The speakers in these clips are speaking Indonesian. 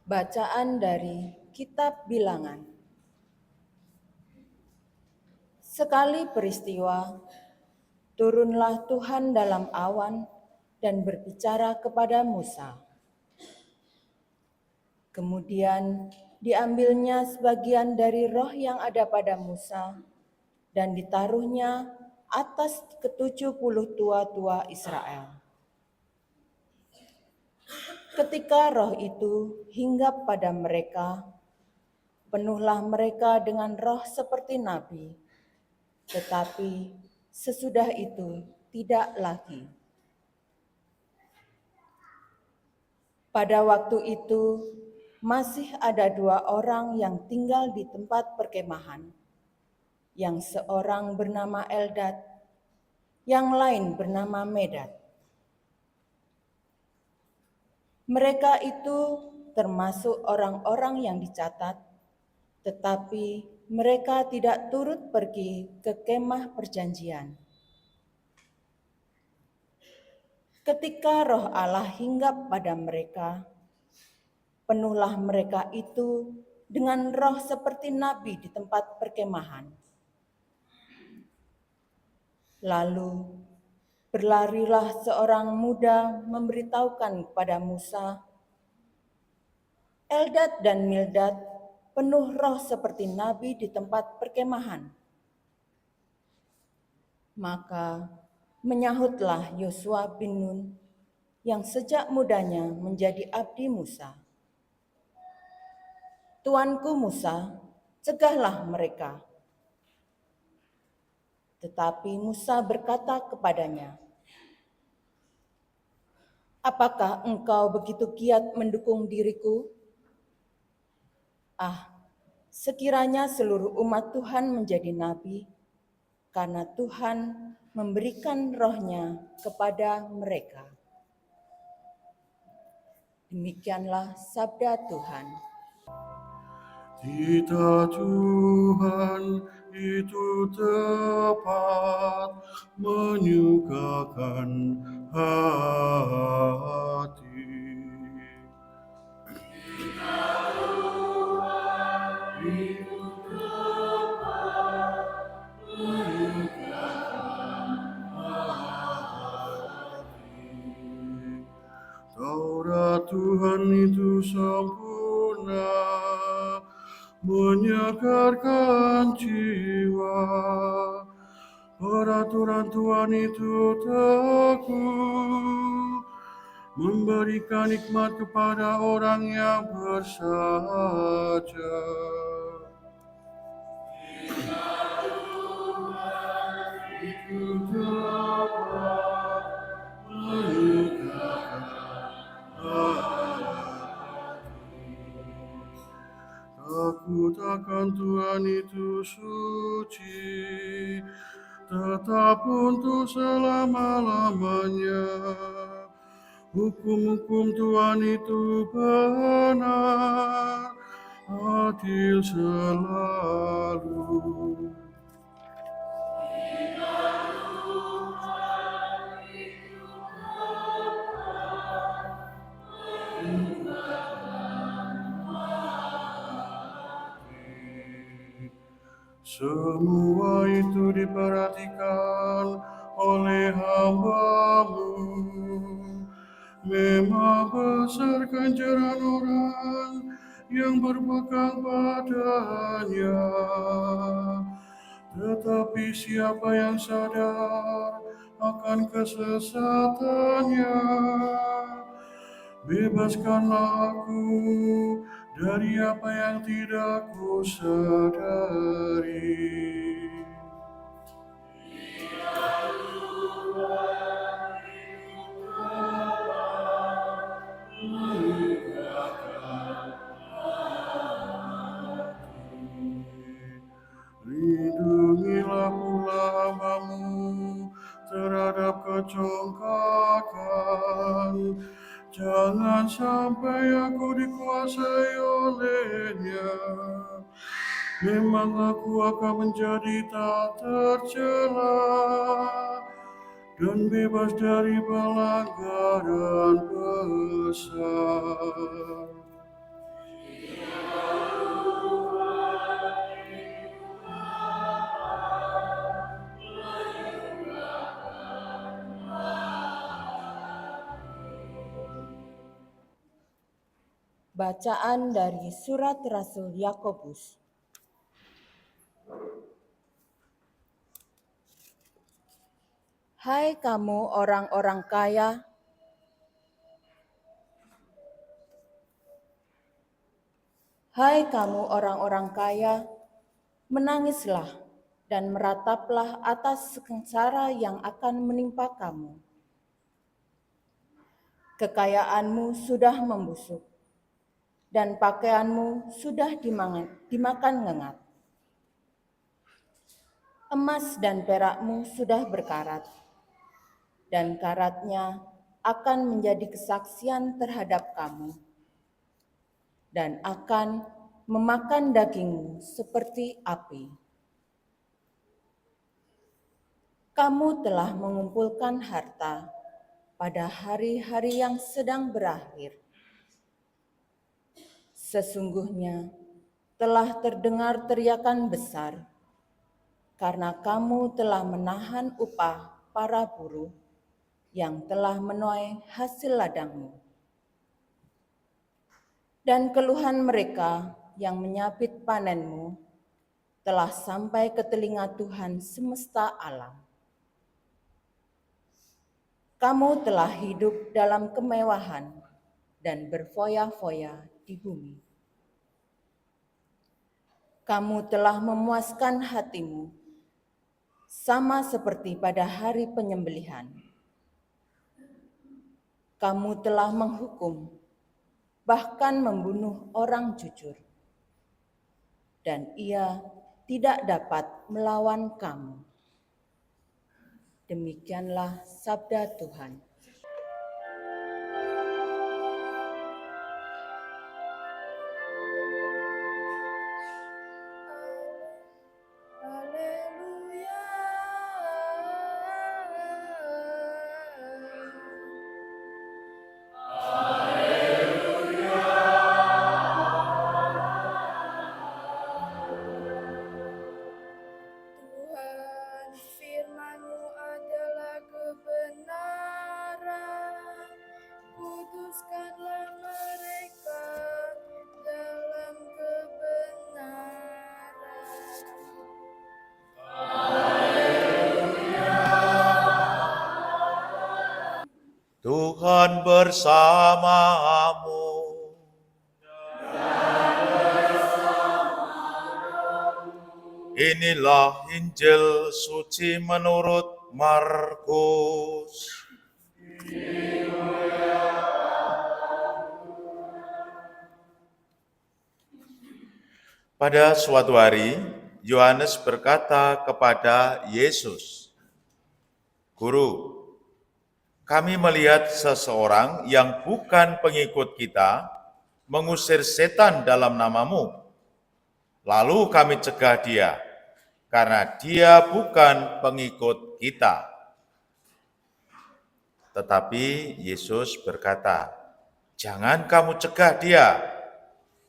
Bacaan dari Kitab Bilangan. Sekali peristiwa, turunlah Tuhan dalam awan dan berbicara kepada Musa. Kemudian diambilnya sebagian dari roh yang ada pada Musa dan ditaruhnya atas ke-70 tua-tua Israel. Ketika roh itu hinggap pada mereka, penuhlah mereka dengan roh seperti nabi, tetapi sesudah itu tidak lagi. Pada waktu itu masih ada 2 orang yang tinggal di tempat perkemahan, yang seorang bernama Eldad, yang lain bernama Medad. Mereka itu termasuk orang-orang yang dicatat, tetapi mereka tidak turut pergi ke kemah perjanjian. Ketika roh Allah hinggap pada mereka, penuhlah mereka itu dengan roh seperti nabi di tempat perkemahan. Lalu berlarilah seorang muda memberitahukan kepada Musa, Eldad dan Mildad penuh roh seperti nabi di tempat perkemahan. Maka menyahutlah Yosua bin Nun yang sejak mudanya menjadi abdi Musa. Tuanku Musa, cegahlah mereka. Tetapi Musa berkata kepadanya, apakah engkau begitu giat mendukung diriku? Sekiranya seluruh umat Tuhan menjadi nabi, karena Tuhan memberikan roh-Nya kepada mereka. Demikianlah sabda Tuhan. Titah Tuhan itu tepat, menyukakan hati. Titah Tuhan itu tepat, menyukakan hati. Taurat Tuhan itu sempurna, menyegarkan jiwa. Peraturan Tuhan itu teguh, memberikan nikmat kepada orang yang bersahaja. Tuhan itu dapat menyukakan hati. Takut akan Tuhan itu suci, tetap untuk selama-lamanya. Hukum-hukum Tuhan itu benar, adil selalu. Semua itu diperhatikan oleh hamba-Mu. Memang besar ganjaran orang yang berpegang padanya. Tetapi siapa yang sadar akan kesesatannya, bebaskanlah aku dari apa yang tidak kusadari. Lindungilah pula hamba-Mu terhadap kecongkakan. Jangan sampai aku dikuasai olehnya. Memang aku akan menjadi tak tercela dan bebas dari pelanggaran besar. Bacaan dari Surat Rasul Yakobus. Hai kamu orang-orang kaya, hai kamu orang-orang kaya, menangislah dan merataplah atas sengsara yang akan menimpa kamu. Kekayaanmu sudah membusuk, dan pakaianmu sudah dimakan ngengat. Emas dan perakmu sudah berkarat, dan karatnya akan menjadi kesaksian terhadap kamu, dan akan memakan dagingmu seperti api. Kamu telah mengumpulkan harta pada hari-hari yang sedang berakhir. Sesungguhnya telah terdengar teriakan besar, karena kamu telah menahan upah para buruh yang telah menuai hasil ladangmu. Dan keluhan mereka yang menyabit panenmu telah sampai ke telinga Tuhan semesta alam. Kamu telah hidup dalam kemewahan dan berfoya-foya di bumi. Kamu telah memuaskan hatimu, sama seperti pada hari penyembelihan. Kamu telah menghukum, bahkan membunuh orang jujur, dan ia tidak dapat melawan kamu. Demikianlah sabda Tuhan. Haleluya. Tuhan, firman-Mu adalah kebenaran. Kuduskanlah mereka dalam kebenaran. Tuhan bersamamu. Inilah Injil suci menurut Markus. Pada suatu hari, Yohanes berkata kepada Yesus, "Guru, kami melihat seseorang yang bukan pengikut kita mengusir setan dalam namamu. Lalu kami cegah dia, karena dia bukan pengikut kita." Tetapi Yesus berkata, "Jangan kamu cegah dia,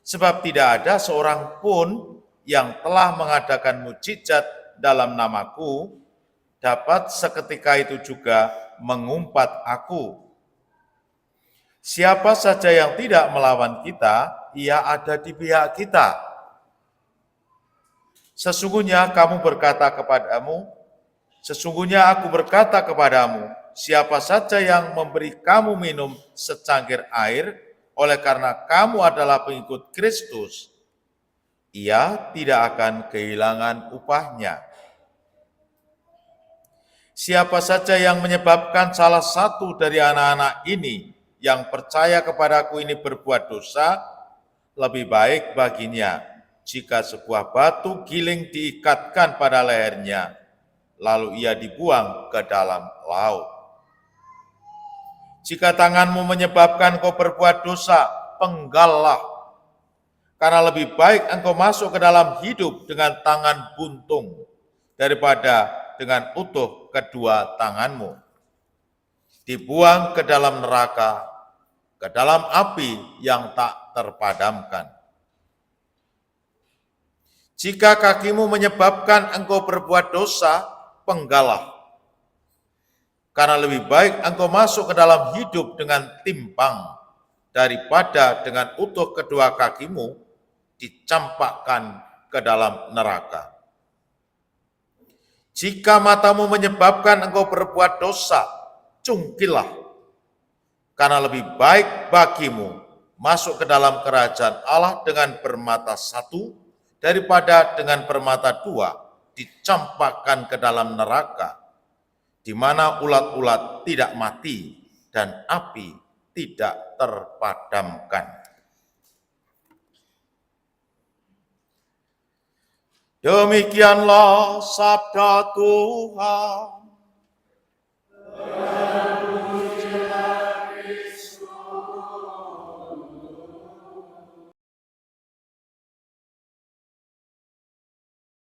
sebab tidak ada seorang pun yang telah mengadakan mukjizat dalam namaku dapat seketika itu juga mengumpat aku. Siapa saja yang tidak melawan kita, ia ada di pihak kita. Sesungguhnya aku berkata kepadamu, siapa saja yang memberi kamu minum secangkir air, oleh karena kamu adalah pengikut Kristus, ia tidak akan kehilangan upahnya. Siapa saja yang menyebabkan salah satu dari anak-anak ini yang percaya kepadaku ini berbuat dosa, lebih baik baginya jika sebuah batu giling diikatkan pada lehernya, lalu ia dibuang ke dalam laut. Jika tanganmu menyebabkan kau berbuat dosa, penggallah, karena lebih baik engkau masuk ke dalam hidup dengan tangan buntung daripada dengan utuh kedua tanganmu dibuang ke dalam neraka, ke dalam api yang tak terpadamkan. Jika kakimu menyebabkan engkau berbuat dosa, penggallah, karena lebih baik engkau masuk ke dalam hidup dengan timpang daripada dengan utuh kedua kakimu dicampakkan ke dalam neraka. Jika matamu menyebabkan engkau berbuat dosa, cungkilah, karena lebih baik bagimu masuk ke dalam kerajaan Allah dengan permata satu daripada dengan permata dua dicampakkan ke dalam neraka, di mana ulat-ulat tidak mati dan api tidak terpadamkan. Demikianlah sabda Tuhan.